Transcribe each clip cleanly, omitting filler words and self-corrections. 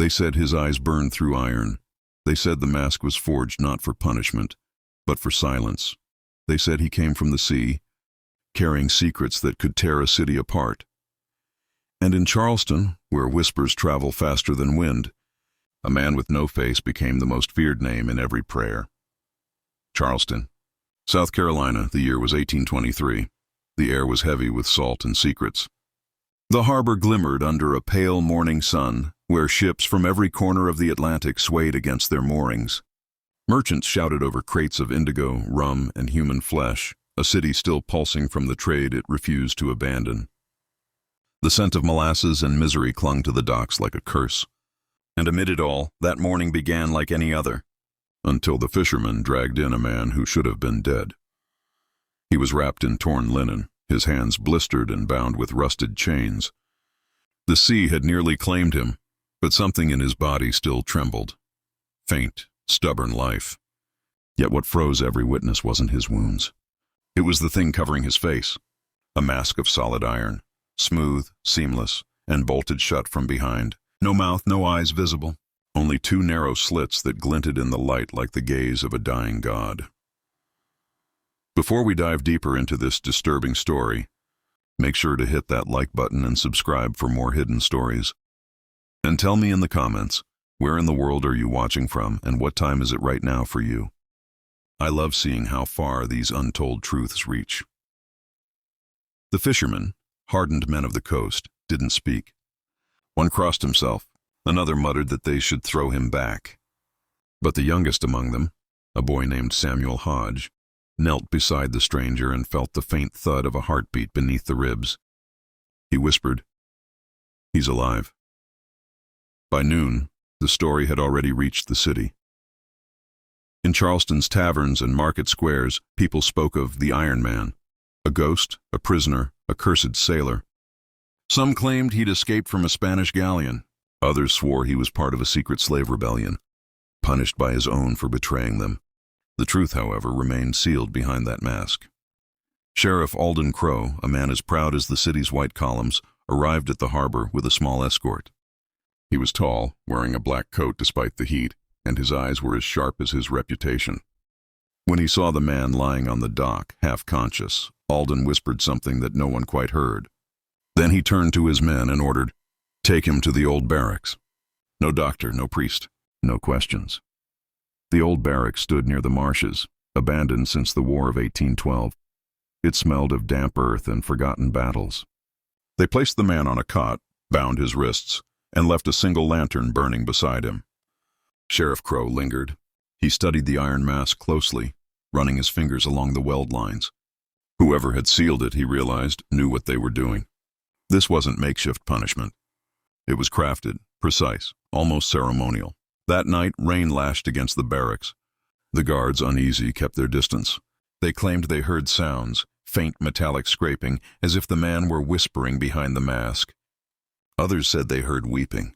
They said his eyes burned through iron. They said the mask was forged not for punishment, but for silence. They said he came from the sea, carrying secrets that could tear a city apart. And in Charleston, where whispers travel faster than wind, a man with no face became the most feared name in every prayer. Charleston, South Carolina, the year was 1823. The air was heavy with salt and secrets. The harbor glimmered under a pale morning sun, where ships from every corner of the Atlantic swayed against their moorings. Merchants shouted over crates of indigo, rum, and human flesh, a city still pulsing from the trade it refused to abandon. The scent of molasses and misery clung to the docks like a curse. And amid it all, that morning began like any other, until the fishermen dragged in a man who should have been dead. He was wrapped in torn linen, his hands blistered and bound with rusted chains. The sea had nearly claimed him, but something in his body still trembled. Faint, stubborn life. Yet what froze every witness wasn't his wounds. It was the thing covering his face, a mask of solid iron, smooth, seamless, and bolted shut from behind. No mouth, no eyes visible, only two narrow slits that glinted in the light like the gaze of a dying god. Before we dive deeper into this disturbing story, make sure to hit that like button and subscribe for more hidden stories. And tell me in the comments, where in the world are you watching from and what time is it right now for you? I love seeing how far these untold truths reach. The fishermen, hardened men of the coast, didn't speak. One crossed himself, another muttered that they should throw him back. But the youngest among them, a boy named Samuel Hodge, knelt beside the stranger and felt the faint thud of a heartbeat beneath the ribs. He whispered, "He's alive." By noon, the story had already reached the city. In Charleston's taverns and market squares, people spoke of the Iron Man, a ghost, a prisoner, a cursed sailor. Some claimed he'd escaped from a Spanish galleon. Others swore he was part of a secret slave rebellion, punished by his own for betraying them. The truth, however, remained sealed behind that mask. Sheriff Alden Crow, a man as proud as the city's white columns, arrived at the harbor with a small escort. He was tall, wearing a black coat despite the heat, and his eyes were as sharp as his reputation. When he saw the man lying on the dock, half conscious, Alden whispered something that no one quite heard. Then he turned to his men and ordered, "Take him to the old barracks. No doctor, no priest, no questions." The old barracks stood near the marshes, abandoned since the War of 1812. It smelled of damp earth and forgotten battles. They placed the man on a cot, bound his wrists, and left a single lantern burning beside him. Sheriff Crow lingered. He studied the iron mask closely, running his fingers along the weld lines. Whoever had sealed it, he realized, knew what they were doing. This wasn't makeshift punishment. It was crafted, precise, almost ceremonial. That night, rain lashed against the barracks. The guards, uneasy, kept their distance. They claimed they heard sounds, faint metallic scraping, as if the man were whispering behind the mask. Others said they heard weeping.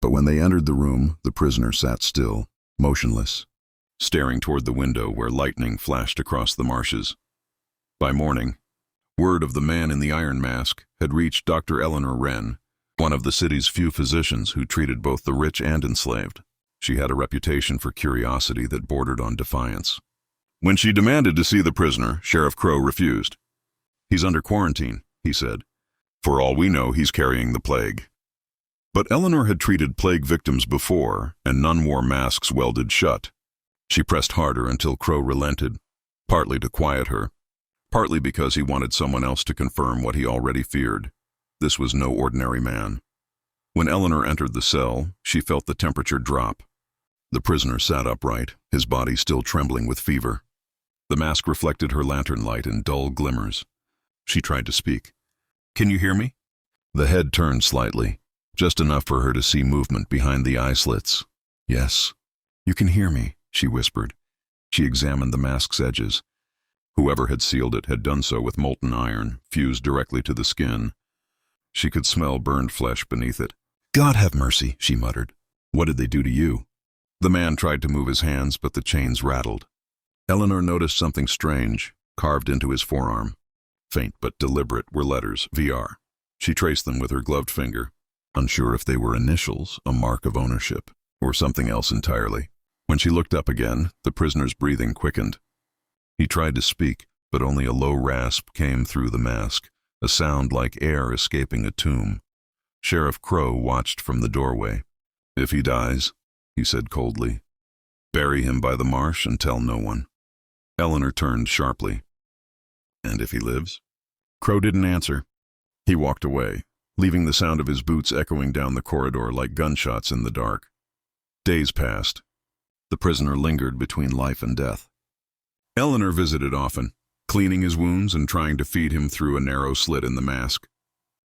But when they entered the room, the prisoner sat still, motionless, staring toward the window where lightning flashed across the marshes. By morning, word of the man in the iron mask had reached Dr. Eleanor Wren, one of the city's few physicians who treated both the rich and enslaved. She had a reputation for curiosity that bordered on defiance. When she demanded to see the prisoner, Sheriff Crow refused. "He's under quarantine," he said. "For all we know, he's carrying the plague." But Eleanor had treated plague victims before, and none wore masks welded shut. She pressed harder until Crow relented, partly to quiet her, partly because he wanted someone else to confirm what he already feared. This was no ordinary man. When Eleanor entered the cell, she felt the temperature drop. The prisoner sat upright, his body still trembling with fever. The mask reflected her lantern light in dull glimmers. She tried to speak. "Can you hear me?" The head turned slightly, just enough for her to see movement behind the eye slits. "Yes, you can hear me," she whispered. She examined the mask's edges. Whoever had sealed it had done so with molten iron, fused directly to the skin. She could smell burned flesh beneath it. "God have mercy," she muttered. "What did they do to you?" The man tried to move his hands, but the chains rattled. Eleanor noticed something strange, carved into his forearm. Faint but deliberate were letters, VR. She traced them with her gloved finger. unsure if they were initials, a mark of ownership, or something else entirely. When she looked up again, the prisoner's breathing quickened. He tried to speak, but only a low rasp came through the mask, a sound like air escaping a tomb. Sheriff Crow watched from the doorway. "If he dies," he said coldly, "bury him by the marsh and tell no one." Eleanor turned sharply. "And if he lives?" Crow didn't answer. He walked away, leaving the sound of his boots echoing down the corridor like gunshots in the dark. Days passed. The prisoner lingered between life and death. Eleanor visited often, cleaning his wounds and trying to feed him through a narrow slit in the mask.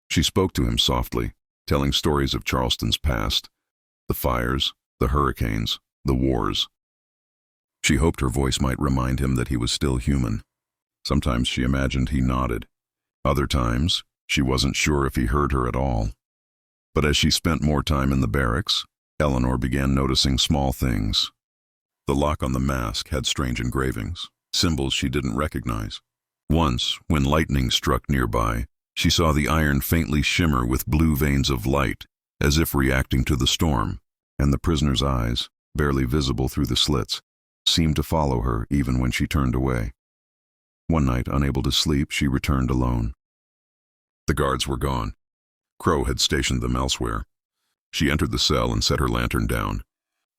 She spoke to him softly, telling stories of Charleston's past, the fires, the hurricanes, the wars. She hoped her voice might remind him that he was still human. Sometimes she imagined he nodded. Other times, she wasn't sure if he heard her at all. But as she spent more time in the barracks, Eleanor began noticing small things. The lock on the mask had strange engravings, symbols she didn't recognize. Once, when lightning struck nearby, she saw the iron faintly shimmer with blue veins of light, as if reacting to the storm, and the prisoner's eyes, barely visible through the slits, seemed to follow her even when she turned away. One night, unable to sleep, she returned alone. The guards were gone. Crow had stationed them elsewhere. She entered the cell and set her lantern down.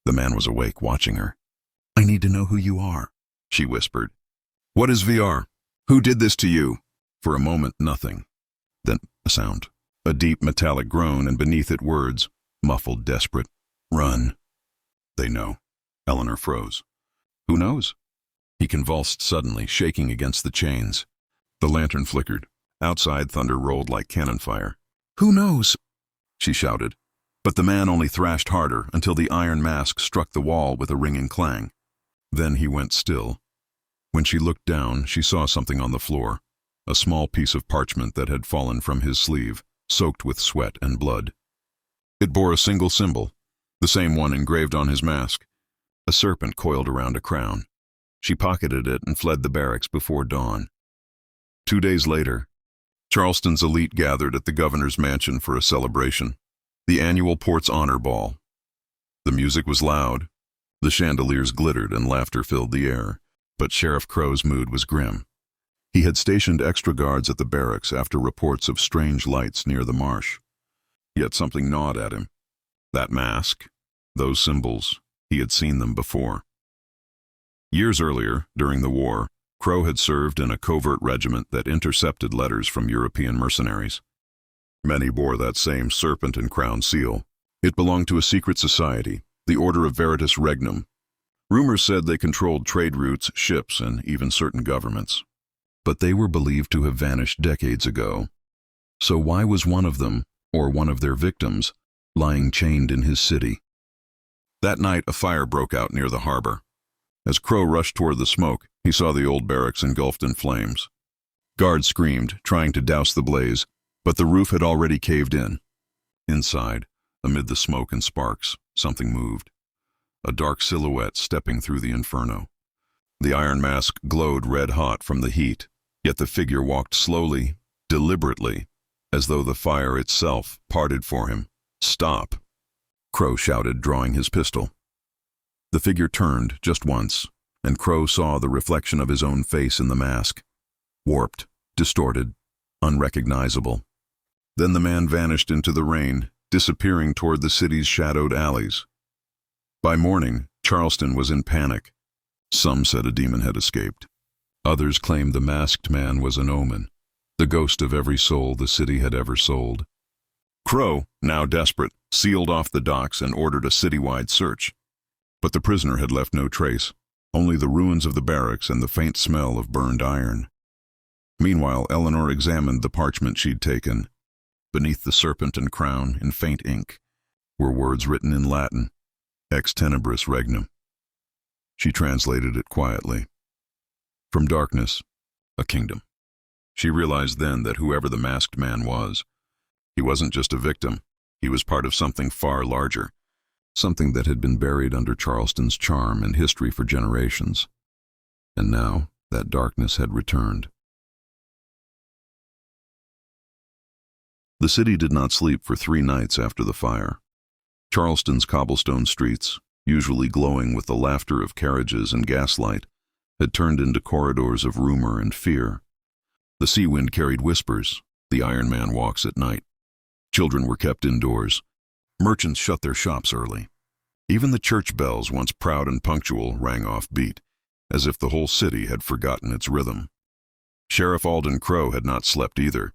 The man was awake, watching her. "I need to know who you are," she whispered. "What is VR? Who did this to you?" For a moment, nothing. Then a sound. A deep metallic groan, and beneath it words, muffled, desperate. "Run." "They know." Eleanor froze. "Who knows?" He convulsed suddenly, shaking against the chains. The lantern flickered. Outside, thunder rolled like cannon fire. "Who knows?" she shouted. But the man only thrashed harder until the iron mask struck the wall with a ringing clang. Then he went still. When she looked down, she saw something on the floor, a small piece of parchment that had fallen from his sleeve, soaked with sweat and blood. It bore a single symbol, the same one engraved on his mask, a serpent coiled around a crown. She pocketed it and fled the barracks before dawn. 2 days later, Charleston's elite gathered at the governor's mansion for a celebration, the annual Port's Honor Ball. The music was loud, the chandeliers glittered and laughter filled the air, but Sheriff Crow's mood was grim. He had stationed extra guards at the barracks after reports of strange lights near the marsh. Yet something gnawed at him. That mask, those symbols, he had seen them before. Years earlier, during the war, Crow had served in a covert regiment that intercepted letters from European mercenaries. Many bore that same serpent and crown seal. It belonged to a secret society, the Order of Veritas Regnum. Rumors said they controlled trade routes, ships, and even certain governments. But they were believed to have vanished decades ago. So why was one of them, or one of their victims, lying chained in his city? That night, a fire broke out near the harbor. As Crow rushed toward the smoke, he saw the old barracks engulfed in flames. Guards screamed, trying to douse the blaze, but the roof had already caved in. Inside, amid the smoke and sparks, something moved. A dark silhouette stepping through the inferno. The iron mask glowed red-hot from the heat, yet the figure walked slowly, deliberately, as though the fire itself parted for him. "Stop!" Crow shouted, drawing his pistol. The figure turned just once, and Crow saw the reflection of his own face in the mask. Warped, distorted, unrecognizable. Then the man vanished into the rain, disappearing toward the city's shadowed alleys. By morning, Charleston was in panic. Some said a demon had escaped. Others claimed the masked man was an omen, the ghost of every soul the city had ever sold. Crow, now desperate, sealed off the docks and ordered a citywide search. But the prisoner had left no trace, only the ruins of the barracks and the faint smell of burned iron. Meanwhile, Eleanor examined the parchment she'd taken. Beneath the serpent and crown, in faint ink, were words written in Latin, Ex tenebris regnum. She translated it quietly. From darkness, a kingdom. She realized then that whoever the masked man was, he wasn't just a victim, he was part of something far larger, something that had been buried under Charleston's charm and history for generations. And now, that darkness had returned. The city did not sleep for 3 nights after the fire. Charleston's cobblestone streets, usually glowing with the laughter of carriages and gaslight, had turned into corridors of rumor and fear. The sea wind carried whispers. The Iron Man walks at night. Children were kept indoors. Merchants shut their shops early. Even the church bells, once proud and punctual, rang off beat, as if the whole city had forgotten its rhythm. Sheriff Alden Crow had not slept either.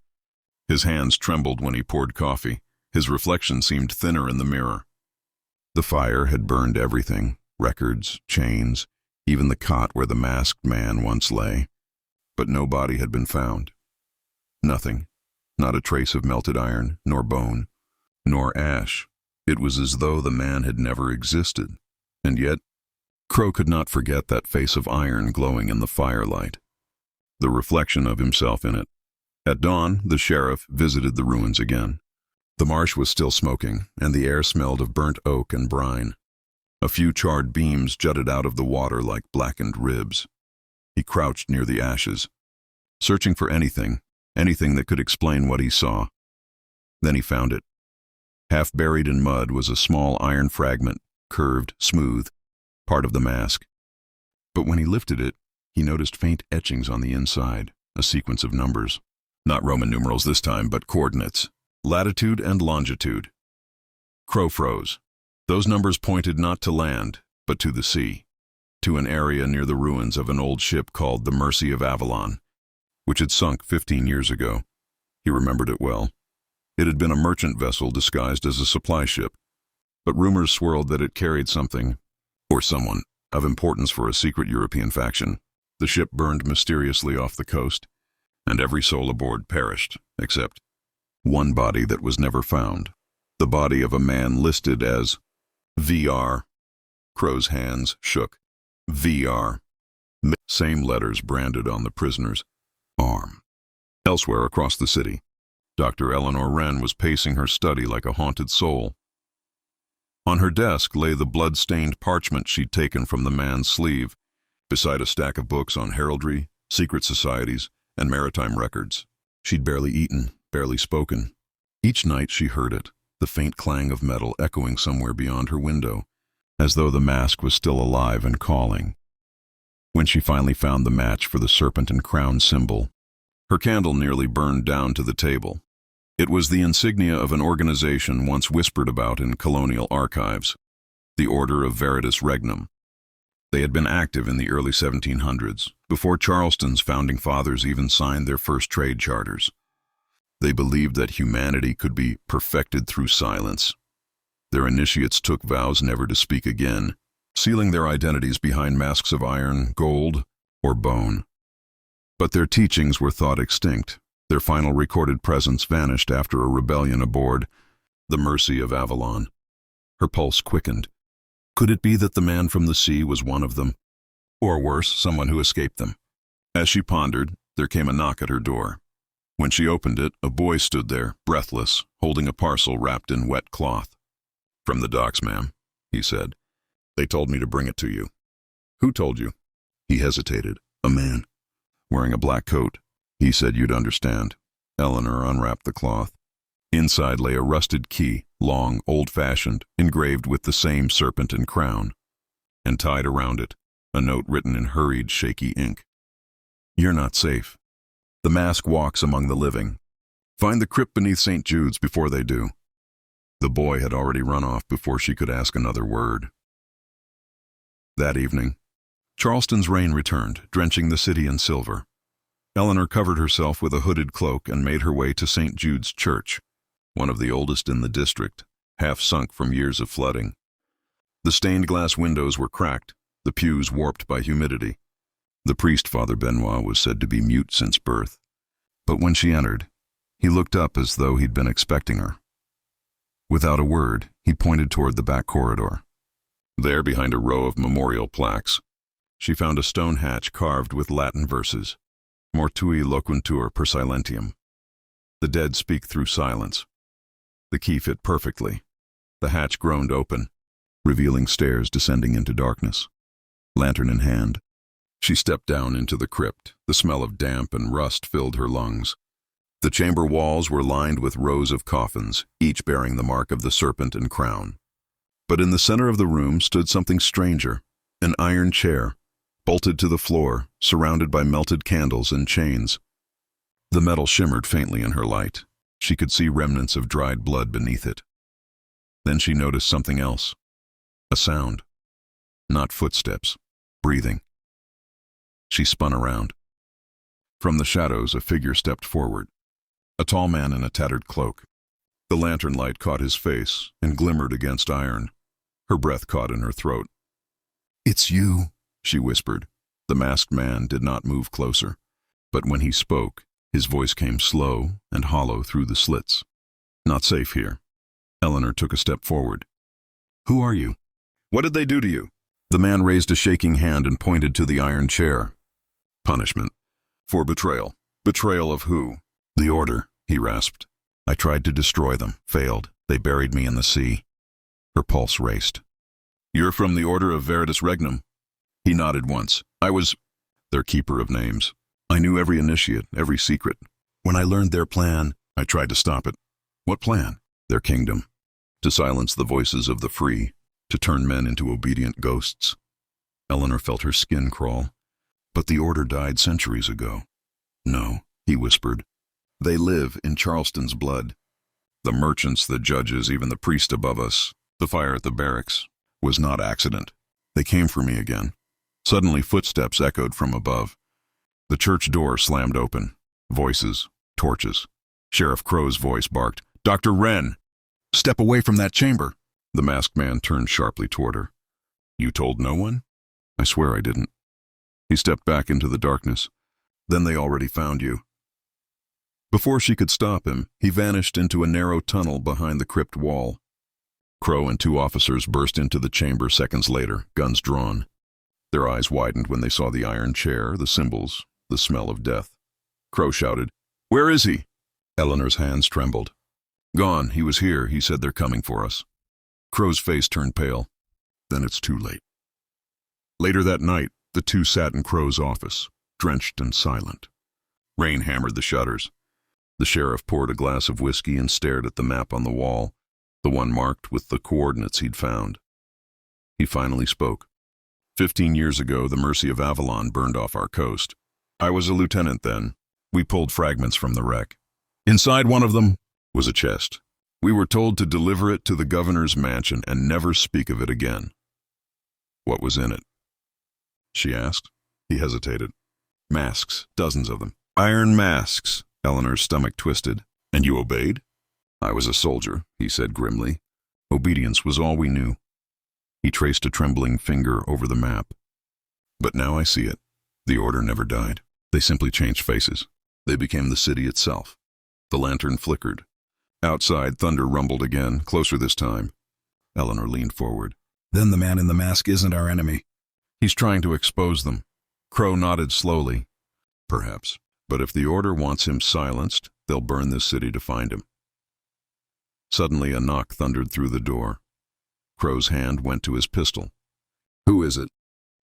His hands trembled when he poured coffee. His reflection seemed thinner in the mirror. The fire had burned everything, records, chains, even the cot where the masked man once lay. But no body had been found. Nothing, not a trace of melted iron, nor bone, nor ash. It was as though the man had never existed. And yet, Crow could not forget that face of iron glowing in the firelight, the reflection of himself in it. At dawn, the sheriff visited the ruins again. The marsh was still smoking, and the air smelled of burnt oak and brine. A few charred beams jutted out of the water like blackened ribs. He crouched near the ashes, searching for anything that could explain what he saw. Then he found it. Half buried in mud was a small iron fragment, curved, smooth, part of the mask. But when he lifted it, he noticed faint etchings on the inside, a sequence of numbers. Not Roman numerals this time, but coordinates, latitude and longitude. Crow froze. Those numbers pointed not to land, but to the sea, to an area near the ruins of an old ship called the Mercy of Avalon, which had sunk 15 years ago. He remembered it well. It had been a merchant vessel disguised as a supply ship, but rumors swirled that it carried something, or someone, of importance for a secret European faction. The ship burned mysteriously off the coast, and every soul aboard perished, except one body that was never found. The body of a man listed as VR. Crow's hands shook. VR. Same letters branded on the prisoner's arm. Elsewhere across the city, Dr. Eleanor Wren was pacing her study like a haunted soul. On her desk lay the blood-stained parchment she'd taken from the man's sleeve, beside a stack of books on heraldry, secret societies, and maritime records. She'd barely eaten, barely spoken. Each night she heard it, the faint clang of metal echoing somewhere beyond her window, as though the mask was still alive and calling. When she finally found the match for the serpent and crown symbol, her candle nearly burned down to the table. It was the insignia of an organization once whispered about in colonial archives, the Order of Veritas Regnum. They had been active in the early 1700s, before Charleston's founding fathers even signed their first trade charters. They believed that humanity could be perfected through silence. Their initiates took vows never to speak again, sealing their identities behind masks of iron, gold, or bone. But their teachings were thought extinct. Their final recorded presence vanished after a rebellion aboard the Mercy of Avalon. Her pulse quickened. Could it be that the man from the sea was one of them? Or worse, someone who escaped them? As she pondered, there came a knock at her door. When she opened it, a boy stood there, breathless, holding a parcel wrapped in wet cloth. "From the docks, ma'am," he said. "They told me to bring it to you." "Who told you?" He hesitated. "A man, wearing a black coat. He said you'd understand." Eleanor unwrapped the cloth. Inside lay a rusted key, long, old-fashioned, engraved with the same serpent and crown. And tied around it, a note written in hurried, shaky ink. "You're not safe. The mask walks among the living. Find the crypt beneath St. Jude's before they do." The boy had already run off before she could ask another word. That evening, Charleston's rain returned, drenching the city in silver. Eleanor covered herself with a hooded cloak and made her way to St. Jude's Church, one of the oldest in the district, half sunk from years of flooding. The stained glass windows were cracked, the pews warped by humidity. The priest, Father Benoit, was said to be mute since birth. But when she entered, he looked up as though he'd been expecting her. Without a word, he pointed toward the back corridor. There, behind a row of memorial plaques, she found a stone hatch carved with Latin verses. Mortui loquuntur per silentium. The dead speak through silence. The key fit perfectly. The hatch groaned open, revealing stairs descending into darkness. Lantern in hand, she stepped down into the crypt. The smell of damp and rust filled her lungs. The chamber walls were lined with rows of coffins, each bearing the mark of the serpent and crown. But in the center of the room stood something stranger, an iron chair, bolted to the floor, surrounded by melted candles and chains. The metal shimmered faintly in her light. She could see remnants of dried blood beneath it. Then she noticed something else. A sound. Not footsteps. Breathing. She spun around. From the shadows, a figure stepped forward. A tall man in a tattered cloak. The lantern light caught his face and glimmered against iron. Her breath caught in her throat. "It's you," she whispered. The masked man did not move closer, but when he spoke, his voice came slow and hollow through the slits. "Not safe here." Eleanor took a step forward. "Who are you? What did they do to you?" The man raised a shaking hand and pointed to the iron chair. "Punishment. For betrayal." "Betrayal of who?" "The Order," he rasped. "I tried to destroy them, failed. They buried me in the sea." Her pulse raced. "You're from the Order of Veritas Regnum?" He nodded once. "I was their keeper of names. I knew every initiate, every secret. When I learned their plan, I tried to stop it." "What plan?" "Their kingdom. To silence the voices of the free, to turn men into obedient ghosts." Eleanor felt her skin crawl. "But the Order died centuries ago." "No," he whispered. "They live in Charleston's blood. The merchants, the judges, even the priest above us, the fire at the barracks, was not accident. They came for me again." Suddenly footsteps echoed from above. The church door slammed open. Voices, torches. Sheriff Crow's voice barked, "Dr. Wren! Step away from that chamber!" The masked man turned sharply toward her. "You told no one?" "I swear I didn't." He stepped back into the darkness. "Then they already found you." Before she could stop him, he vanished into a narrow tunnel behind the crypt wall. Crow and two officers burst into the chamber seconds later, guns drawn. Their eyes widened when they saw the iron chair, the symbols, the smell of death. Crow shouted, "Where is he?" Eleanor's hands trembled. "Gone. He was here. He said they're coming for us." Crow's face turned pale. "Then it's too late." Later that night, the two sat in Crow's office, drenched and silent. Rain hammered the shutters. The sheriff poured a glass of whiskey and stared at the map on the wall, the one marked with the coordinates he'd found. He finally spoke. 15 years ago, the Mercy of Avalon burned off our coast. I was a lieutenant then. We pulled fragments from the wreck. Inside one of them was a chest. We were told to deliver it to the governor's mansion and never speak of it again." "What was in it?" she asked. He hesitated. "Masks, dozens of them. Iron masks." Eleanor's stomach twisted. "And you obeyed?" "I was a soldier," he said grimly. "Obedience was all we knew." He traced a trembling finger over the map. "But now I see it. The Order never died. They simply changed faces. They became the city itself." The lantern flickered. Outside, thunder rumbled again, closer this time. Eleanor leaned forward. "Then the man in the mask isn't our enemy. He's trying to expose them." Crow nodded slowly. "Perhaps. But if the Order wants him silenced, they'll burn this city to find him." Suddenly a knock thundered through the door. Crow's hand went to his pistol. "Who is it?"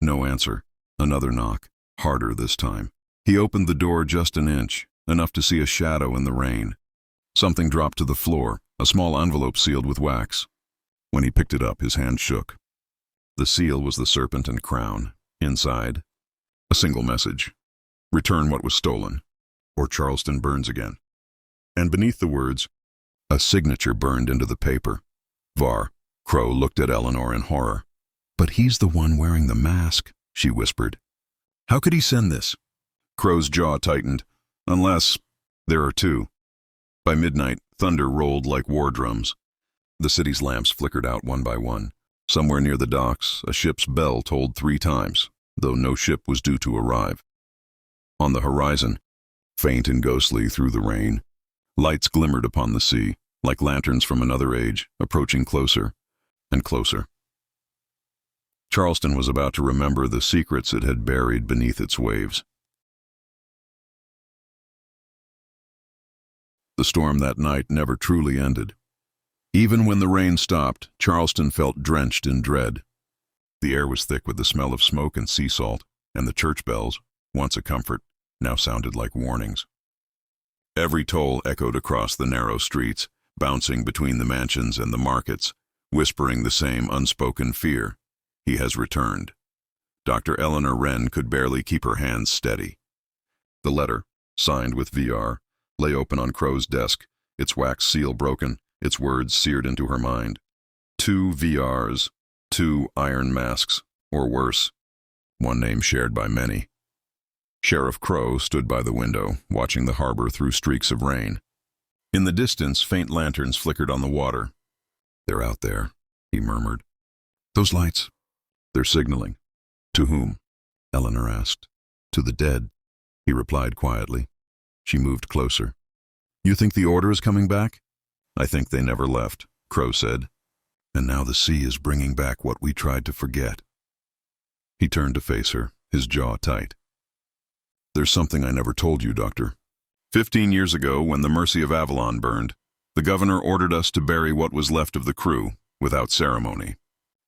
No answer. Another knock, harder this time. He opened the door just an inch, enough to see a shadow in the rain. Something dropped to the floor, a small envelope sealed with wax. When he picked it up, his hand shook. The seal was the serpent and crown. Inside, a single message. "Return what was stolen, or Charleston burns again." And beneath the words, a signature burned into the paper. "Var." Crow looked at Eleanor in horror. "But he's the one wearing the mask," she whispered. "How could he send this?" Crow's jaw tightened. "Unless there are two." By midnight, thunder rolled like war drums. The city's lamps flickered out one by one. Somewhere near the docks, a ship's bell tolled 3 times, though no ship was due to arrive. On the horizon, faint and ghostly through the rain, lights glimmered upon the sea, like lanterns from another age, approaching closer and closer. Charleston was about to remember the secrets it had buried beneath its waves. The storm that night never truly ended. Even when the rain stopped, Charleston felt drenched in dread. The air was thick with the smell of smoke and sea salt, and the church bells, once a comfort, now sounded like warnings. Every toll echoed across the narrow streets, bouncing between the mansions and the markets, whispering the same unspoken fear. He has returned. Dr. Eleanor Wren could barely keep her hands steady. The letter, signed with VR, lay open on Crow's desk, its wax seal broken, its words seared into her mind. 2 VRs, 2 Iron Masks, or worse. One name shared by many. Sheriff Crow stood by the window, watching the harbor through streaks of rain. In the distance, faint lanterns flickered on the water. "They're out there," he murmured. "Those lights. They're signaling." "To whom?" Eleanor asked. "To the dead," he replied quietly. She moved closer. "You think the order is coming back?" "I think they never left," Crow said. "And now the sea is bringing back what we tried to forget." He turned to face her, his jaw tight. "There's something I never told you, Doctor. 15 years ago, when the Mercy of Avalon burned, the governor ordered us to bury what was left of the crew, without ceremony.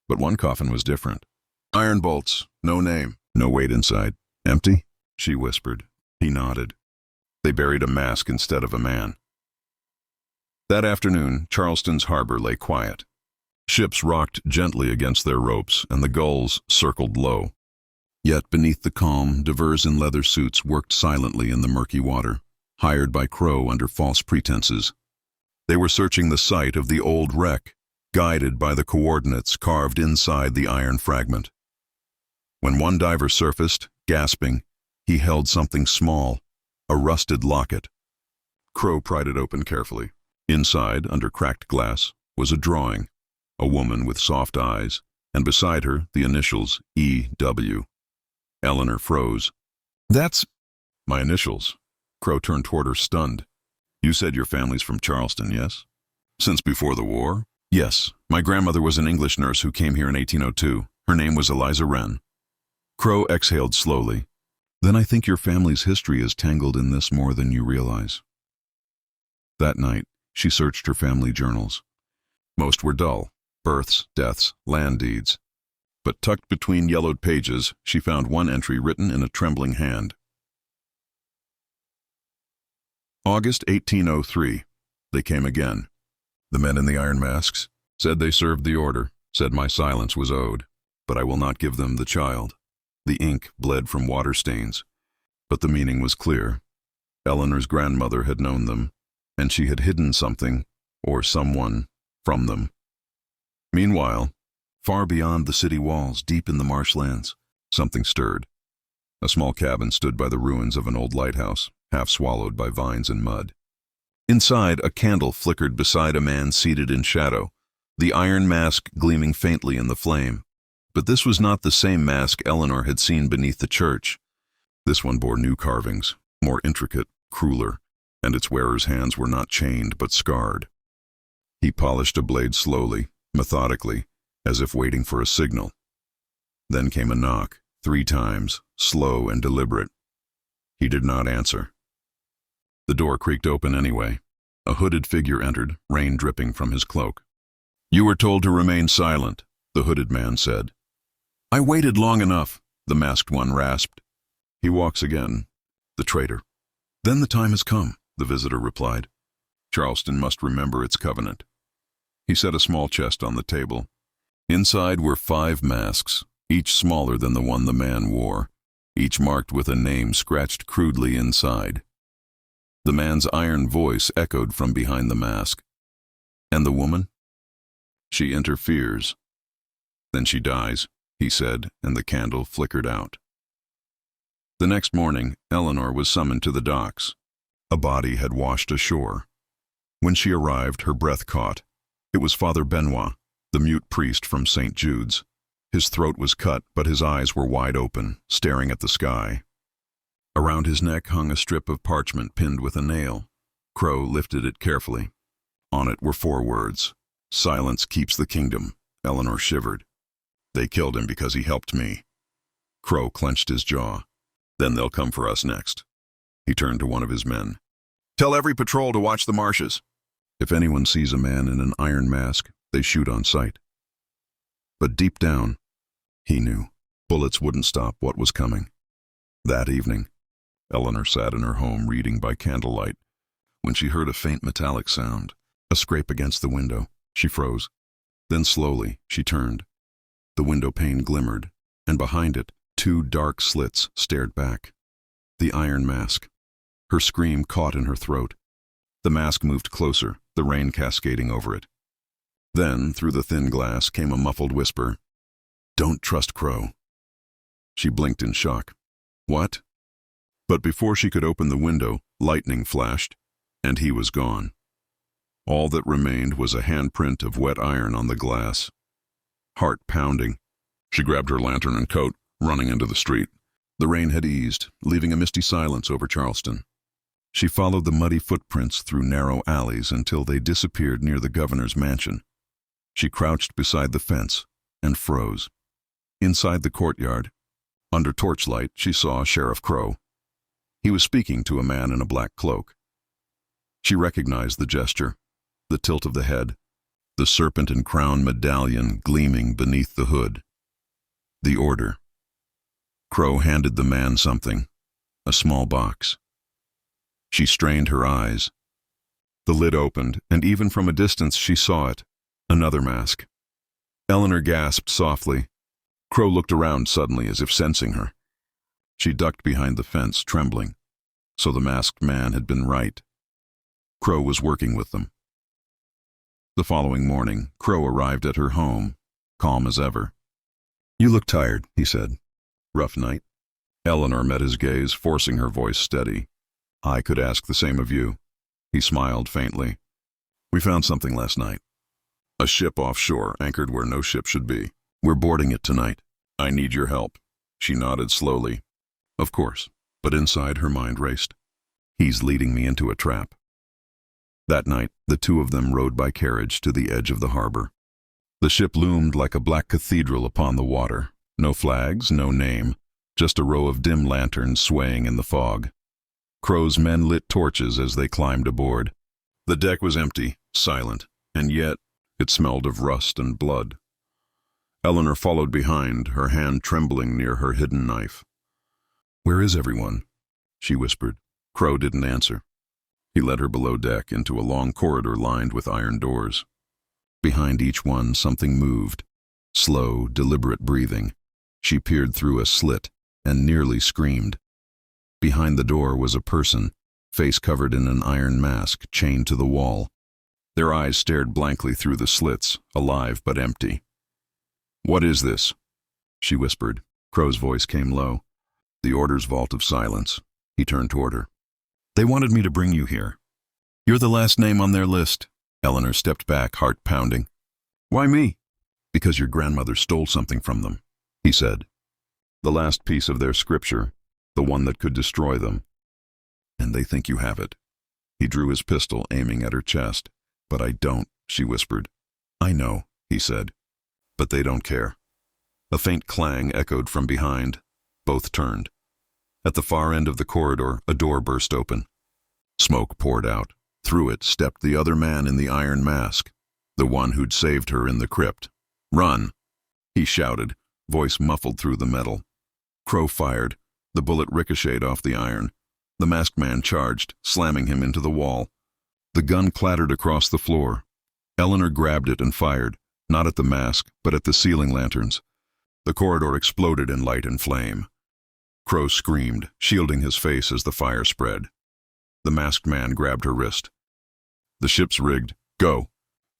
But one coffin was different. Iron bolts, no name, no weight inside. Empty?" she whispered. He nodded. "They buried a mask instead of a man." That afternoon, Charleston's harbor lay quiet. Ships rocked gently against their ropes, and the gulls circled low. Yet beneath the calm, divers in leather suits worked silently in the murky water, hired by Crow under false pretenses. They were searching the site of the old wreck, guided by the coordinates carved inside the iron fragment. When one diver surfaced, gasping, he held something small, a rusted locket. Crow pried it open carefully. Inside, under cracked glass, was a drawing, a woman with soft eyes, and beside her the initials E.W. Eleanor froze. "That's—" "My initials." Crow turned toward her, stunned. "You said your family's from Charleston, yes? Since before the war?" "Yes. My grandmother was an English nurse who came here in 1802. Her name was Eliza Wren." Crow exhaled slowly. "Then I think your family's history is tangled in this more than you realize." That night, she searched her family journals. Most were dull: births, deaths, land deeds. But tucked between yellowed pages, she found one entry written in a trembling hand. August 1803. They came again. The men in the iron masks said they served the order, said my silence was owed, but I will not give them the child. The ink bled from water stains, but the meaning was clear. Eleanor's grandmother had known them, and she had hidden something, or someone, from them. Meanwhile, far beyond the city walls, deep in the marshlands, something stirred. A small cabin stood by the ruins of an old lighthouse, half swallowed by vines and mud. Inside, a candle flickered beside a man seated in shadow, the iron mask gleaming faintly in the flame. But this was not the same mask Eleanor had seen beneath the church. This one bore new carvings, more intricate, crueler, and its wearer's hands were not chained but scarred. He polished a blade slowly, methodically, as if waiting for a signal. Then came a knock, 3 times, slow and deliberate. He did not answer. The door creaked open anyway. A hooded figure entered, rain dripping from his cloak. "You were told to remain silent," the hooded man said. "I waited long enough," the masked one rasped. "He walks again, the traitor." "Then the time has come," the visitor replied. "Charleston must remember its covenant." He set a small chest on the table. Inside were 5 masks, each smaller than the one the man wore, each marked with a name scratched crudely inside. The man's iron voice echoed from behind the mask. "And the woman?" "She interferes. Then she dies," he said, and the candle flickered out. The next morning, Eleanor was summoned to the docks. A body had washed ashore. When she arrived, her breath caught. It was Father Benoit, the mute priest from St. Jude's. His throat was cut, but his eyes were wide open, staring at the sky. Around his neck hung a strip of parchment pinned with a nail. Crow lifted it carefully. On it were 4 words. "Silence keeps the kingdom." Eleanor shivered. "They killed him because he helped me." Crow clenched his jaw. "Then they'll come for us next." He turned to one of his men. "Tell every patrol to watch the marshes. If anyone sees a man in an iron mask, they shoot on sight." But deep down, he knew, bullets wouldn't stop what was coming. That evening, Eleanor sat in her home reading by candlelight, when she heard a faint metallic sound, a scrape against the window. She froze. Then slowly, she turned. The window pane glimmered, and behind it, two dark slits stared back. The Iron Mask. Her scream caught in her throat. The mask moved closer, the rain cascading over it. Then, through the thin glass, came a muffled whisper. "Don't trust Crow." She blinked in shock. What? But before she could open the window, lightning flashed, and he was gone. All that remained was a handprint of wet iron on the glass. Heart pounding, she grabbed her lantern and coat, running into the street. The rain had eased, leaving a misty silence over Charleston. She followed the muddy footprints through narrow alleys until they disappeared near the governor's mansion. She crouched beside the fence and froze. Inside the courtyard, under torchlight, she saw Sheriff Crow. He was speaking to a man in a black cloak. She recognized the gesture, the tilt of the head, the serpent and crown medallion gleaming beneath the hood. The order. Crow handed the man something, a small box. She strained her eyes. The lid opened, and even from a distance she saw it, another mask. Eleanor gasped softly. Crow looked around suddenly as if sensing her. She ducked behind the fence, trembling. So the masked man had been right. Crow was working with them. The following morning, Crow arrived at her home, calm as ever. "You look tired," he said. "Rough night?" Eleanor met his gaze, forcing her voice steady. "I could ask the same of you." He smiled faintly. "We found something last night. A ship offshore, anchored where no ship should be. We're boarding it tonight. I need your help." She nodded slowly. "Of course," but inside her mind raced. "He's leading me into a trap." That night, the two of them rowed by carriage to the edge of the harbor. The ship loomed like a black cathedral upon the water. No flags, no name, just a row of dim lanterns swaying in the fog. Crow's men lit torches as they climbed aboard. The deck was empty, silent, and yet it smelled of rust and blood. Eleanor followed behind, her hand trembling near her hidden knife. "Where is everyone?" she whispered. Crow didn't answer. He led her below deck into a long corridor lined with iron doors. Behind each one, something moved. Slow, deliberate breathing. She peered through a slit and nearly screamed. Behind the door was a person, face covered in an iron mask, chained to the wall. Their eyes stared blankly through the slits, alive but empty. "What is this?" she whispered. Crow's voice came low. "The order's vault of silence." He turned toward her. "They wanted me to bring you here. You're the last name on their list." Eleanor stepped back, heart pounding. "Why me?" "Because your grandmother stole something from them," he said. "The last piece of their scripture, the one that could destroy them. And they think you have it." He drew his pistol, aiming at her chest. "But I don't," she whispered. "I know," he said. "But they don't care." A faint clang echoed from behind. Both turned. At the far end of the corridor, a door burst open. Smoke poured out. Through it stepped the other man in the iron mask, the one who'd saved her in the crypt. "Run!" he shouted, voice muffled through the metal. Crow fired. The bullet ricocheted off the iron. The masked man charged, slamming him into the wall. The gun clattered across the floor. Eleanor grabbed it and fired, not at the mask, but at the ceiling lanterns. The corridor exploded in light and flame. Crow screamed, shielding his face as the fire spread. The masked man grabbed her wrist. "The ship's rigged. Go!"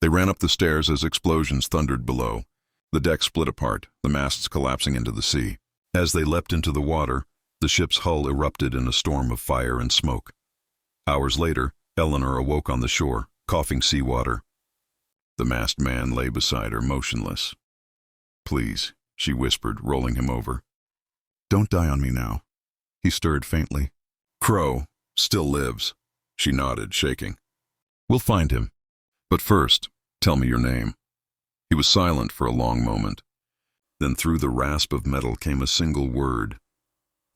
They ran up the stairs as explosions thundered below. The deck split apart, the masts collapsing into the sea. As they leapt into the water, the ship's hull erupted in a storm of fire and smoke. Hours later, Eleanor awoke on the shore, coughing seawater. The masked man lay beside her, motionless. "Please," she whispered, rolling him over. "Don't die on me now." He stirred faintly. "Crow still lives." She nodded, shaking. "We'll find him. But first, tell me your name." He was silent for a long moment. Then through the rasp of metal came a single word.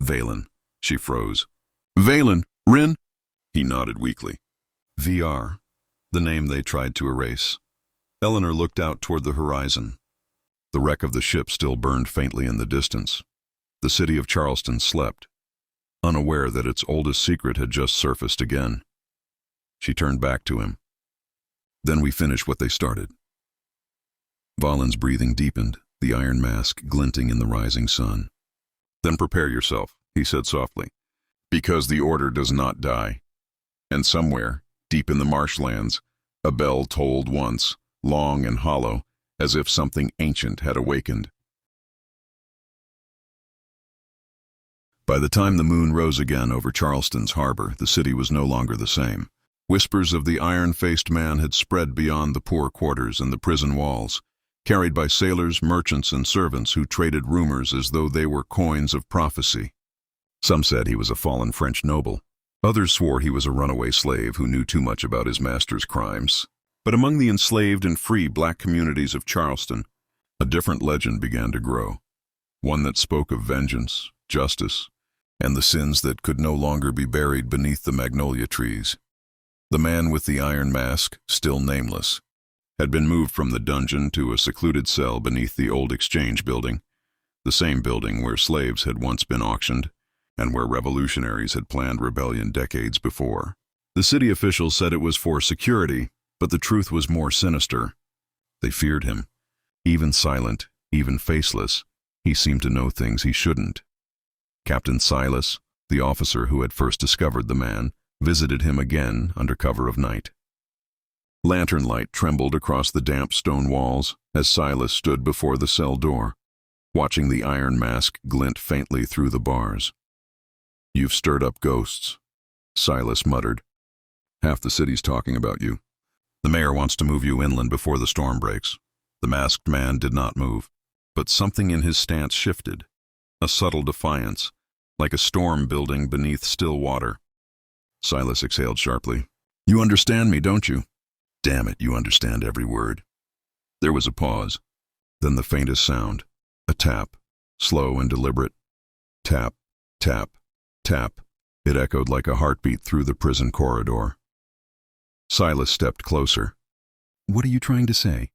"Valen." She froze. "Valen! Rin?" He nodded weakly. "VR," the name they tried to erase. Eleanor looked out toward the horizon. The wreck of the ship still burned faintly in the distance. The city of Charleston slept, unaware that its oldest secret had just surfaced again. She turned back to him. Then we finish what they started. Valen's breathing deepened, the iron mask glinting in the rising sun. Then prepare yourself, he said softly, because the order does not die. And somewhere, deep in the marshlands, a bell tolled once, long and hollow, as if something ancient had awakened. By the time the moon rose again over Charleston's harbor, the city was no longer the same. Whispers of the iron-faced man had spread beyond the poor quarters and the prison walls, carried by sailors, merchants, and servants who traded rumors as though they were coins of prophecy. Some said he was a fallen French noble. Others swore he was a runaway slave who knew too much about his master's crimes. But among the enslaved and free black communities of Charleston, a different legend began to grow. One that spoke of vengeance, justice, and the sins that could no longer be buried beneath the magnolia trees. The man with the iron mask, still nameless, had been moved from the dungeon to a secluded cell beneath the old exchange building, the same building where slaves had once been auctioned and where revolutionaries had planned rebellion decades before. The city officials said it was for security, but the truth was more sinister. They feared him. Even silent, even faceless, he seemed to know things he shouldn't. Captain Silas, the officer who had first discovered the man, visited him again under cover of night. Lantern light trembled across the damp stone walls as Silas stood before the cell door, watching the iron mask glint faintly through the bars. "You've stirred up ghosts," Silas muttered. "Half the city's talking about you. The mayor wants to move you inland before the storm breaks." The masked man did not move, but something in his stance shifted, a subtle defiance, like a storm building beneath still water. Silas exhaled sharply. "You understand me, don't you?" "Damn it, you understand every word." There was a pause, then the faintest sound, a tap, slow and deliberate. Tap, tap, tap. It echoed like a heartbeat through the prison corridor. Silas stepped closer. "What are you trying to say?"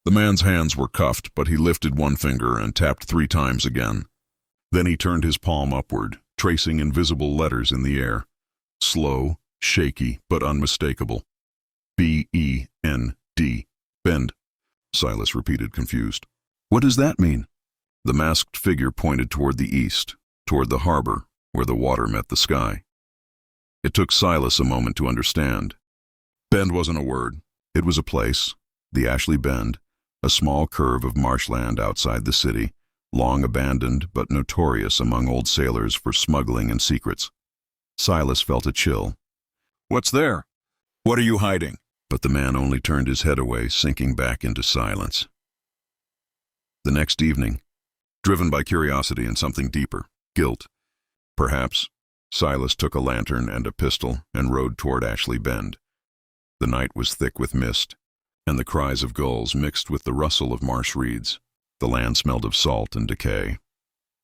The man's hands were cuffed, but he lifted one finger and tapped 3 times again. Then he turned his palm upward, tracing invisible letters in the air. Slow, shaky, but unmistakable. B-E-N-D. Bend. Silas repeated, confused. "What does that mean?" The masked figure pointed toward the east, toward the harbor, where the water met the sky. It took Silas a moment to understand. Bend wasn't a word. It was a place, the Ashley Bend, a small curve of marshland outside the city, long abandoned but notorious among old sailors for smuggling and secrets. Silas felt a chill. "What's there? What are you hiding?" But the man only turned his head away, sinking back into silence. The next evening, driven by curiosity and something deeper, guilt, perhaps, Silas took a lantern and a pistol and rode toward Ashley Bend. The night was thick with mist, and the cries of gulls mixed with the rustle of marsh reeds. The land smelled of salt and decay.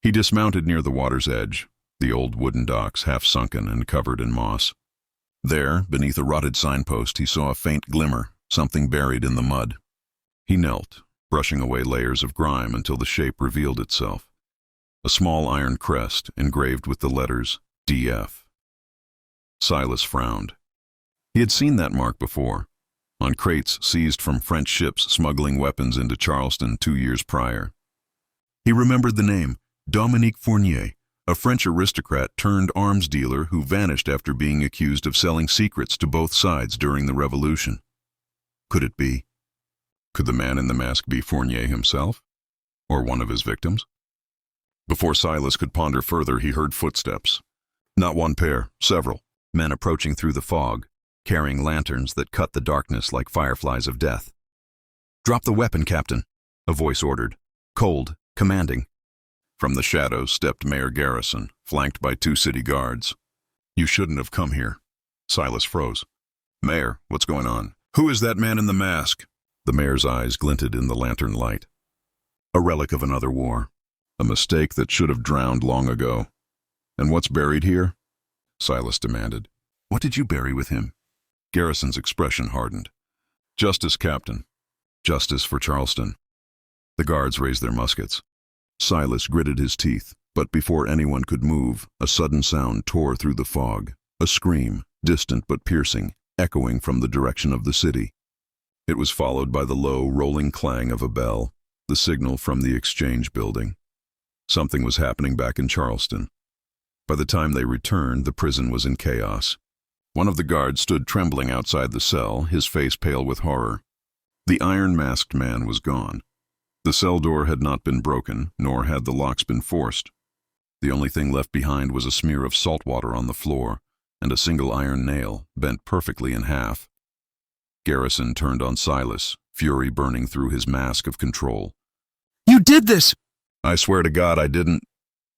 He dismounted near the water's edge, the old wooden docks half sunken and covered in moss. There, beneath a rotted signpost, he saw a faint glimmer, something buried in the mud. He knelt, brushing away layers of grime until the shape revealed itself. A small iron crest engraved with the letters DF. Silas frowned. He had seen that mark before, on crates seized from French ships smuggling weapons into Charleston 2 years prior. He remembered the name, Dominique Fournier, a French aristocrat turned arms dealer who vanished after being accused of selling secrets to both sides during the Revolution. Could it be? Could the man in the mask be Fournier himself? Or one of his victims? Before Silas could ponder further, he heard footsteps. Not one pair, several, men approaching through the fog, carrying lanterns that cut the darkness like fireflies of death. "Drop the weapon, Captain," a voice ordered, cold, commanding. From the shadows stepped Mayor Garrison, flanked by 2 city guards. "You shouldn't have come here." Silas froze. "Mayor, what's going on? Who is that man in the mask?" The mayor's eyes glinted in the lantern light. "A relic of another war. A mistake that should have drowned long ago." "And what's buried here?" Silas demanded. "What did you bury with him?" Garrison's expression hardened. "Justice, Captain. Justice for Charleston." The guards raised their muskets. Silas gritted his teeth, but before anyone could move, a sudden sound tore through the fog. A scream, distant but piercing, echoing from the direction of the city. It was followed by the low, rolling clang of a bell, the signal from the exchange building. Something was happening back in Charleston. By the time they returned, the prison was in chaos. One of the guards stood trembling outside the cell, his face pale with horror. The iron-masked man was gone. The cell door had not been broken, nor had the locks been forced. The only thing left behind was a smear of salt water on the floor, and a single iron nail, bent perfectly in half. Garrison turned on Silas, fury burning through his mask of control. "You did this!" "I swear to God I didn't."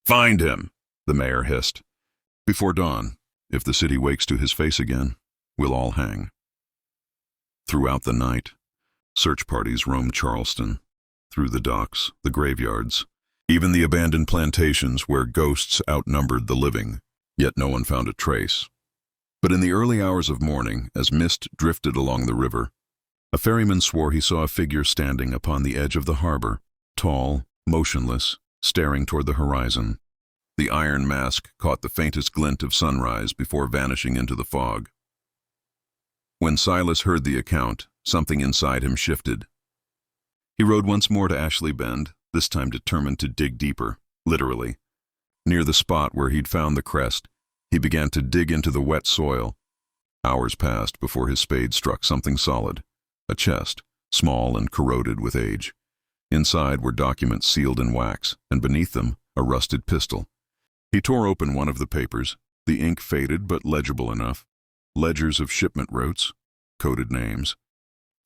"Find him," the mayor hissed. "Before dawn, if the city wakes to his face again, we'll all hang." Throughout the night, search parties roamed Charleston, through the docks, the graveyards, even the abandoned plantations where ghosts outnumbered the living, yet no one found a trace. But in the early hours of morning, as mist drifted along the river, a ferryman swore he saw a figure standing upon the edge of the harbor, tall, motionless, staring toward the horizon. The iron mask caught the faintest glint of sunrise before vanishing into the fog. When Silas heard the account, something inside him shifted. He rode once more to Ashley Bend, this time determined to dig deeper, literally. Near the spot where he'd found the crest, he began to dig into the wet soil. Hours passed before his spade struck something solid, a chest, small and corroded with age. Inside were documents sealed in wax, and beneath them, a rusted pistol. He tore open one of the papers, the ink faded but legible enough. Ledgers of shipment routes, coded names,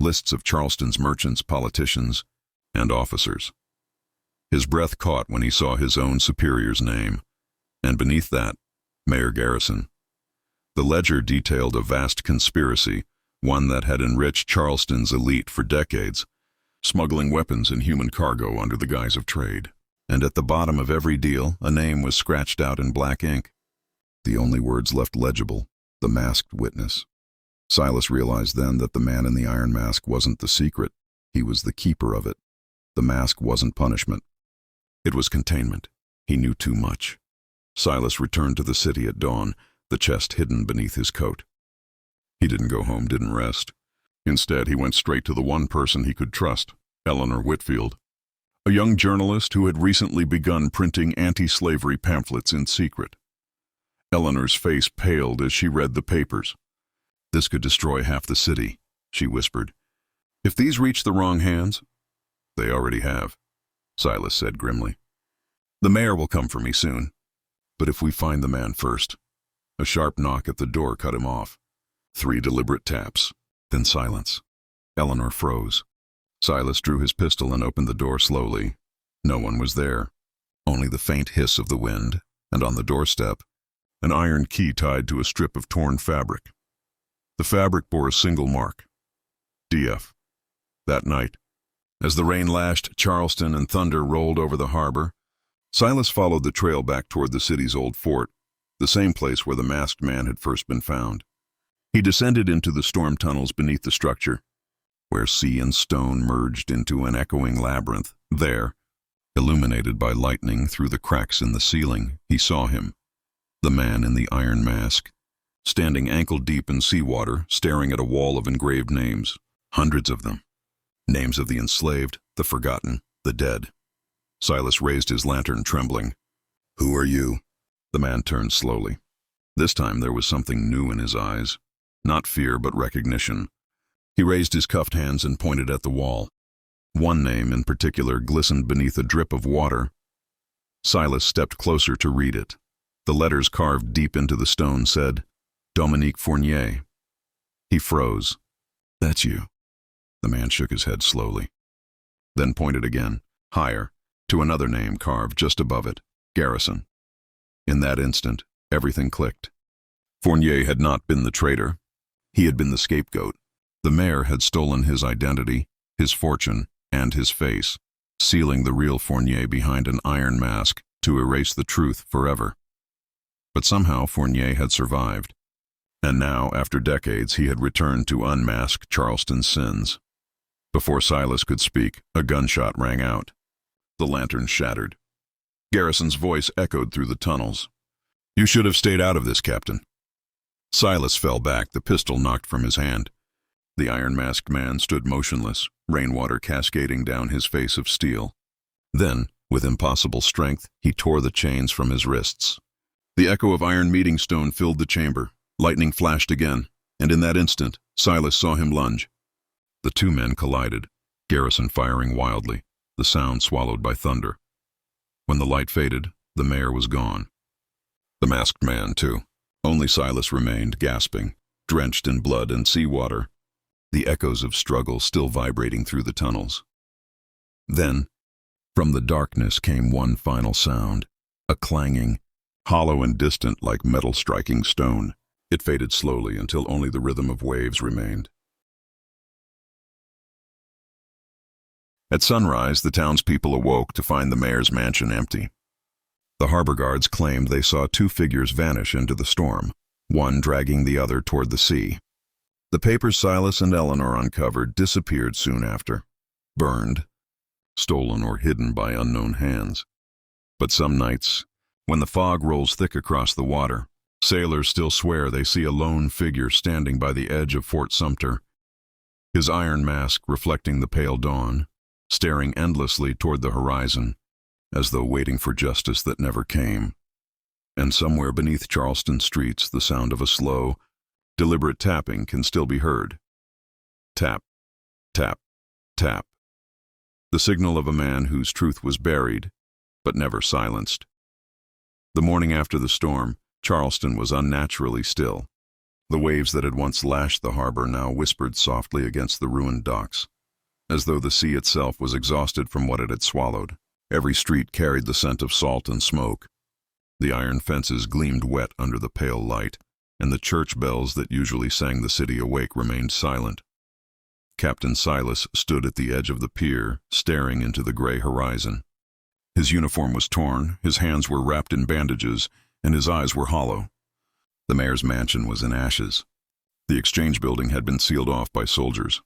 lists of Charleston's merchants, politicians, and officers. His breath caught when he saw his own superior's name, and beneath that, Mayor Garrison. The ledger detailed a vast conspiracy, one that had enriched Charleston's elite for decades, smuggling weapons and human cargo under the guise of trade. And at the bottom of every deal, a name was scratched out in black ink. The only words left legible, the masked witness. Silas realized then that the man in the iron mask wasn't the secret, he was the keeper of it. The mask wasn't punishment. It was containment. He knew too much. Silas returned to the city at dawn, the chest hidden beneath his coat. He didn't go home, didn't rest. Instead, he went straight to the one person he could trust, Eleanor Whitfield, a young journalist who had recently begun printing anti-slavery pamphlets in secret. Eleanor's face paled as she read the papers. "This could destroy half the city," she whispered. "If these reach the wrong hands—" "They already have," Silas said grimly. "The mayor will come for me soon. But if we find the man first—" A sharp knock at the door cut him off. 3 deliberate taps, then silence. Eleanor froze. Silas drew his pistol and opened the door slowly. No one was there. Only the faint hiss of the wind, and on the doorstep, an iron key tied to a strip of torn fabric. The fabric bore a single mark. DF. That night, as the rain lashed Charleston and thunder rolled over the harbor, Silas followed the trail back toward the city's old fort, the same place where the masked man had first been found. He descended into the storm tunnels beneath the structure, where sea and stone merged into an echoing labyrinth. There, illuminated by lightning through the cracks in the ceiling, he saw him, the man in the iron mask, standing ankle-deep in seawater, staring at a wall of engraved names, hundreds of them. Names of the enslaved, the forgotten, the dead. Silas raised his lantern, trembling. "Who are you?" The man turned slowly. This time there was something new in his eyes. Not fear, but recognition. He raised his cuffed hands and pointed at the wall. One name in particular glistened beneath a drip of water. Silas stepped closer to read it. The letters carved deep into the stone said, Dominique Fournier. He froze. "That's you." The man shook his head slowly, then pointed again, higher, to another name carved just above it, Garrison. In that instant, everything clicked. Fournier had not been the traitor. He had been the scapegoat. The mayor had stolen his identity, his fortune, and his face, sealing the real Fournier behind an iron mask to erase the truth forever. But somehow Fournier had survived. And now, after decades, he had returned to unmask Charleston's sins. Before Silas could speak, a gunshot rang out. The lantern shattered. Garrison's voice echoed through the tunnels. "You should have stayed out of this, Captain." Silas fell back, the pistol knocked from his hand. The iron-masked man stood motionless, rainwater cascading down his face of steel. Then, with impossible strength, he tore the chains from his wrists. The echo of iron meeting stone filled the chamber. Lightning flashed again, and in that instant, Silas saw him lunge. The two men collided, Garrison firing wildly, the sound swallowed by thunder. When the light faded, the mayor was gone. The masked man, too. Only Silas remained, gasping, drenched in blood and seawater, the echoes of struggle still vibrating through the tunnels. Then, from the darkness came one final sound, a clanging, hollow and distant like metal striking stone. It faded slowly until only the rhythm of waves remained. At sunrise, the townspeople awoke to find the mayor's mansion empty. The harbor guards claimed they saw two figures vanish into the storm, one dragging the other toward the sea. The papers Silas and Eleanor uncovered disappeared soon after, burned, stolen or hidden by unknown hands. But some nights, when the fog rolls thick across the water, sailors still swear they see a lone figure standing by the edge of Fort Sumter, his iron mask reflecting the pale dawn, staring endlessly toward the horizon, as though waiting for justice that never came. And somewhere beneath Charleston streets, the sound of a slow, deliberate tapping can still be heard. Tap, tap, tap. The signal of a man whose truth was buried, but never silenced. The morning after the storm, Charleston was unnaturally still. The waves that had once lashed the harbor now whispered softly against the ruined docks, as though the sea itself was exhausted from what it had swallowed. Every street carried the scent of salt and smoke. The iron fences gleamed wet under the pale light, and the church bells that usually sang the city awake remained silent. Captain Silas stood at the edge of the pier, staring into the gray horizon. His uniform was torn, his hands were wrapped in bandages, and his eyes were hollow. The mayor's mansion was in ashes. The exchange building had been sealed off by soldiers.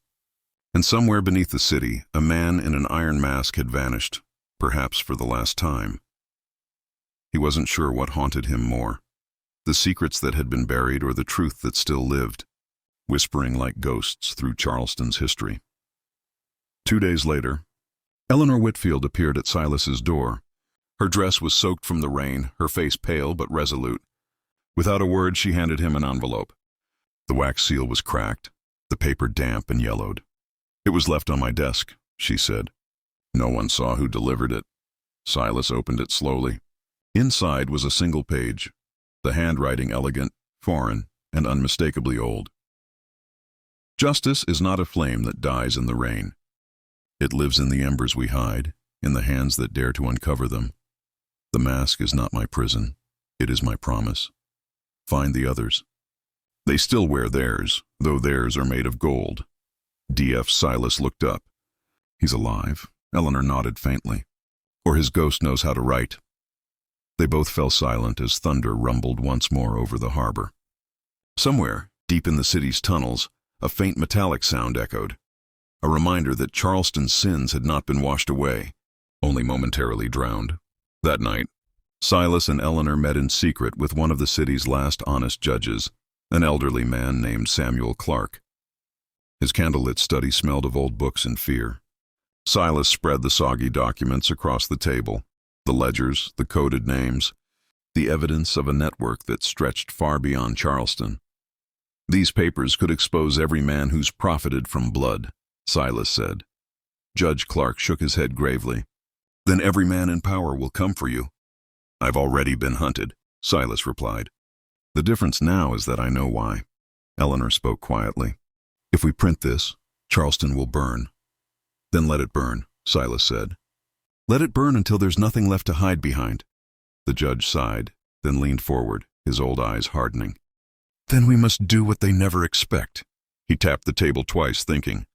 And somewhere beneath the city, a man in an iron mask had vanished, perhaps for the last time. He wasn't sure what haunted him more, the secrets that had been buried or the truth that still lived, whispering like ghosts through Charleston's history. 2 days later, Eleanor Whitfield appeared at Silas's door. Her dress was soaked from the rain, her face pale but resolute. Without a word, she handed him an envelope. The wax seal was cracked, the paper damp and yellowed. "It was left on my desk," she said. No one saw who delivered it. Silas opened it slowly. Inside was a single page, the handwriting elegant, foreign, and unmistakably old. Justice is not a flame that dies in the rain. It lives in the embers we hide, in the hands that dare to uncover them. The mask is not my prison. It is my promise. Find the others. They still wear theirs, though theirs are made of gold. D.F. Silas looked up. He's alive. Eleanor nodded faintly. Or his ghost knows how to write. They both fell silent as thunder rumbled once more over the harbor. Somewhere, deep in the city's tunnels, a faint metallic sound echoed, a reminder that Charleston's sins had not been washed away, only momentarily drowned. That night, Silas and Eleanor met in secret with one of the city's last honest judges, an elderly man named Samuel Clark. His candlelit study smelled of old books and fear. Silas spread the soggy documents across the table, the ledgers, the coded names, the evidence of a network that stretched far beyond Charleston. These papers could expose every man who's profited from blood, Silas said. Judge Clark shook his head gravely. Then every man in power will come for you. I've already been hunted, Silas replied. The difference now is that I know why. Eleanor spoke quietly. If we print this, Charleston will burn. Then let it burn, Silas said. Let it burn until there's nothing left to hide behind. The judge sighed, then leaned forward, his old eyes hardening. Then we must do what they never expect. He tapped the table twice, thinking.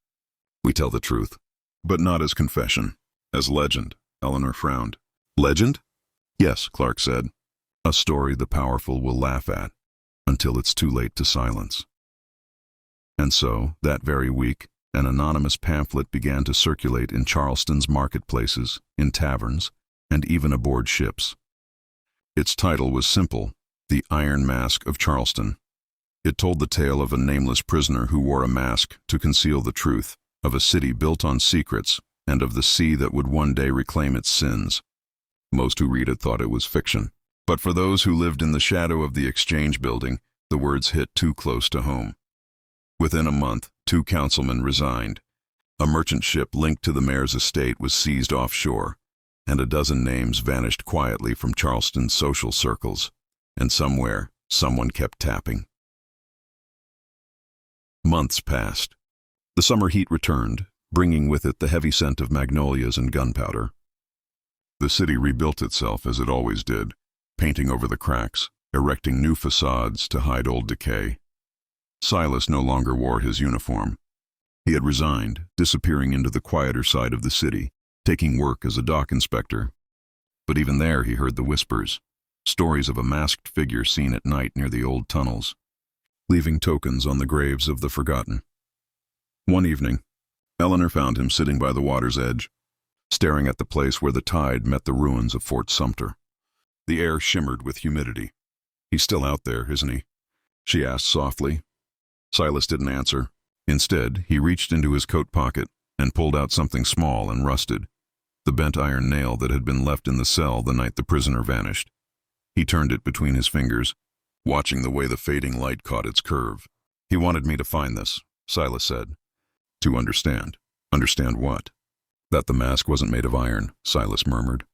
We tell the truth, but not as confession, as legend. Eleanor frowned. Legend? Yes, Clark said. A story the powerful will laugh at, until it's too late to silence. And so, that very week, an anonymous pamphlet began to circulate in Charleston's marketplaces, in taverns, and even aboard ships. Its title was simple, The Iron Mask of Charleston. It told the tale of a nameless prisoner who wore a mask to conceal the truth, of a city built on secrets, and of the sea that would one day reclaim its sins. Most who read it thought it was fiction. But for those who lived in the shadow of the Exchange building, the words hit too close to home. Within a month, 2 councilmen resigned. A merchant ship linked to the mayor's estate was seized offshore, and a dozen names vanished quietly from Charleston's social circles. And somewhere, someone kept tapping. Months passed. The summer heat returned, bringing with it the heavy scent of magnolias and gunpowder. The city rebuilt itself as it always did, painting over the cracks, erecting new facades to hide old decay. Silas no longer wore his uniform. He had resigned, disappearing into the quieter side of the city, taking work as a dock inspector. But even there he heard the whispers, stories of a masked figure seen at night near the old tunnels, leaving tokens on the graves of the forgotten. One evening, Eleanor found him sitting by the water's edge, staring at the place where the tide met the ruins of Fort Sumter. The air shimmered with humidity. "He's still out there, isn't he?" she asked softly. Silas didn't answer. Instead, he reached into his coat pocket and pulled out something small and rusted, the bent iron nail that had been left in the cell the night the prisoner vanished. He turned it between his fingers, watching the way the fading light caught its curve. "He wanted me to find this," Silas said. "To understand." "Understand what?" "That the mask wasn't made of iron," Silas murmured.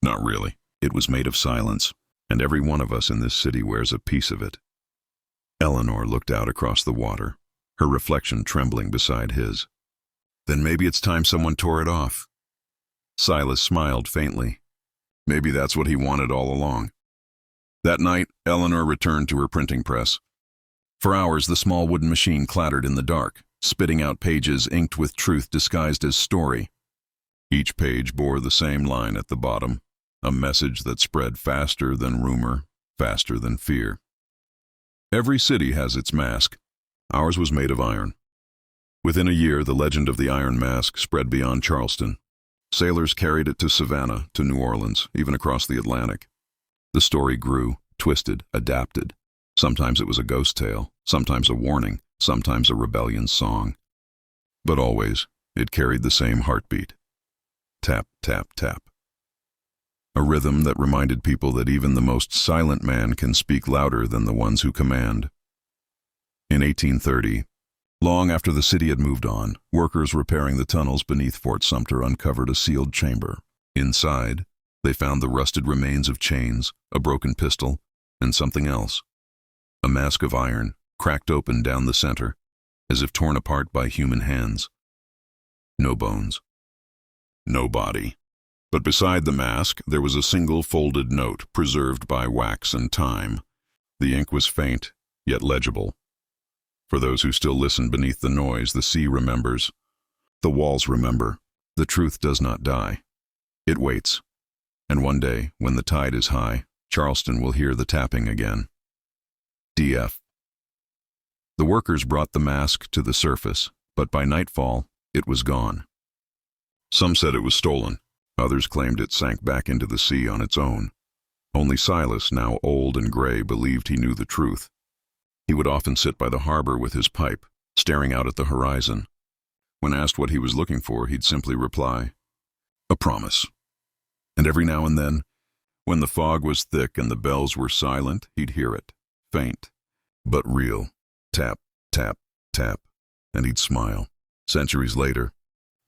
"Not really. It was made of silence, and every one of us in this city wears a piece of it." Eleanor looked out across the water, her reflection trembling beside his. "Then maybe it's time someone tore it off." Silas smiled faintly. Maybe that's what he wanted all along. That night, Eleanor returned to her printing press. For hours, the small wooden machine clattered in the dark, spitting out pages inked with truth disguised as story. Each page bore the same line at the bottom, a message that spread faster than rumor, faster than fear. Every city has its mask. Ours was made of iron. Within a year, the legend of the Iron Mask spread beyond Charleston. Sailors carried it to Savannah, to New Orleans, even across the Atlantic. The story grew, twisted, adapted. Sometimes it was a ghost tale, sometimes a warning, sometimes a rebellion song. But always, it carried the same heartbeat. Tap, tap, tap. A rhythm that reminded people that even the most silent man can speak louder than the ones who command. In 1830, long after the city had moved on, workers repairing the tunnels beneath Fort Sumter uncovered a sealed chamber. Inside, they found the rusted remains of chains, a broken pistol, and something else. A mask of iron, cracked open down the center, as if torn apart by human hands. No bones. No body. But beside the mask, there was a single folded note preserved by wax and time. The ink was faint, yet legible. For those who still listen beneath the noise, the sea remembers. The walls remember. The truth does not die. It waits. And one day, when the tide is high, Charleston will hear the tapping again. DF. The workers brought the mask to the surface, but by nightfall, it was gone. Some said it was stolen. Others claimed it sank back into the sea on its own. Only Silas, now old and gray, believed he knew the truth. He would often sit by the harbor with his pipe, staring out at the horizon. When asked what he was looking for, he'd simply reply, "A promise." And every now and then, when the fog was thick and the bells were silent, he'd hear it, faint, but real. Tap, tap, tap, and he'd smile. Centuries later,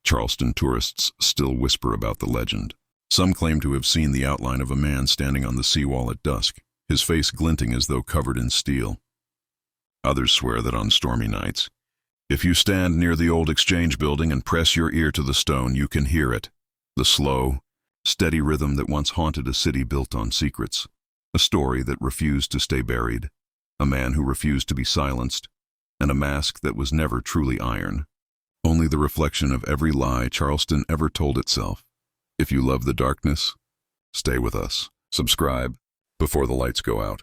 Charleston tourists still whisper about the legend. Some claim to have seen the outline of a man standing on the seawall at dusk, his face glinting as though covered in steel. Others swear that on stormy nights, if you stand near the old Exchange building and press your ear to the stone, you can hear it, the slow, steady rhythm that once haunted a city built on secrets, a story that refused to stay buried, a man who refused to be silenced, and a mask that was never truly iron. Only the reflection of every lie Charleston ever told itself. If you love the darkness, stay with us. Subscribe before the lights go out.